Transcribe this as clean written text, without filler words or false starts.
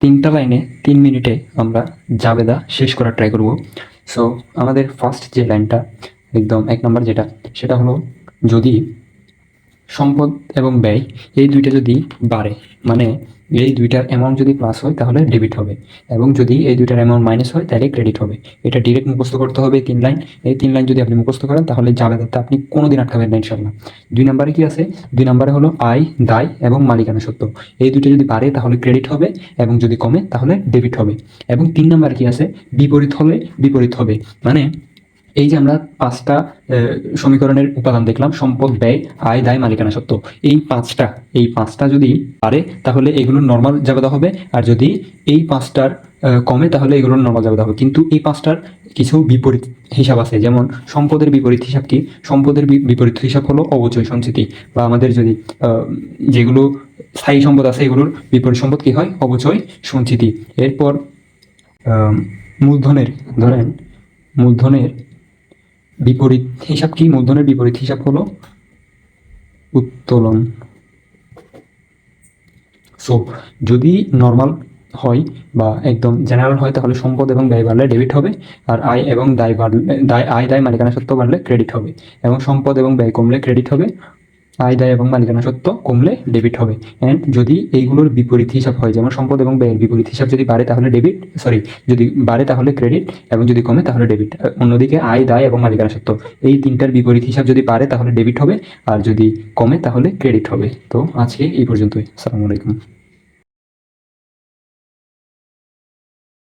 তিনটা লাইনে 3 মিনিটে আমরা জাবেদা শেষ করার ট্রাই করব। সো আমাদের ফার্স্ট যে লাইনটা একদম 1 নম্বর যেটা, সেটা হলো যদি সম্পদ এবং ব্যয় এই দুইটা যদি বাড়ে, মানে এই দুইটার অ্যামাউন্ট যদি প্লাস হয় তাহলে ডেবিট হবে, এবং যদি এই দুইটার অ্যামাউন্ট মাইনাস হয় তাহলে ক্রেডিট হবে। এটা ডিরেক্ট মুখস্থ করতে হবে 3 লাইন। এই 3 লাইন যদি আপনি মুখস্থ করেন তাহলে জাবেদাতে আপনি কোনোদিন আটকাবেন না ইনশাল্লাহ। 2 নম্বরে কি আছে? 2 নম্বরে হলো আয়, দায় এবং মালিকানা সত্ত্ব। এই দুইটা যদি বাড়ে তাহলে ক্রেডিট হবে, এবং যদি কমে তাহলে ডেবিট হবে। এবং 3 নম্বরে কি আছে? বিপরীত হলে বিপরীত হবে। মানে এই যে আমরা 5টা সমীকরণের উপাদান দেখলাম, সম্পদ, ব্যয়, আয়, দায়, মালিকানা সত্ত্ব। এই পাঁচটা যদি পারে তাহলে এগুলোর নর্মাল জাবেদা হবে, আর যদি এই 5টার কমে তাহলে এগুলোর নর্মাল জাবেদা হবে। কিন্তু এই 5টার কিছু বিপরীত হিসাব আছে। যেমন সম্পদের বিপরীত হিসাব কি? সম্পদের বিপরীত হিসাব হলো অবচয় সঞ্চিতি, বা আমাদের যদি যেগুলো স্থায়ী সম্পদ আছে এগুলোর বিপরীত সম্পদ কি হয়? অবচয় সঞ্চিতি। এরপর মূলধনের, ধরেন মূলধনের বিপরীত হিসাব কি? মূলধনের বিপরীত হিসাব হলো উত্তোলন। সো যদি নর্মাল হয় বা একদম জেনারেল হয় তাহলে সম্পদ এবং ব্যয় বাড়লে ডেবিট হবে, আর আয় এবং দায় বাড়লে আয়, দায়, মালিকানা সত্ত্ব বাড়লে ক্রেডিট হবে, এবং সম্পদ এবং ব্যয় কমলে ক্রেডিট হবে, আয়, দায় এবং মালিকানা সত্ত্ব কমলে ডেবিট হবে। অ্যান্ড যদি এইগুলোর বিপরীত হিসাব হয়, যেমন সম্পদ এবং ব্যয়ের বিপরীত হিসাব যদি বাড়ে তাহলে যদি বাড়ে তাহলে ক্রেডিট, এবং যদি কমে তাহলে ডেবিট। অন্যদিকে আয়, দায় এবং মালিকানা সত্ত্ব এই তিনটার বিপরীত হিসাব যদি বাড়ে তাহলে ডেবিট হবে, আর যদি কমে তাহলে ক্রেডিট হবে। তো আজকে এই পর্যন্তই। আসসালামু আলাইকুম।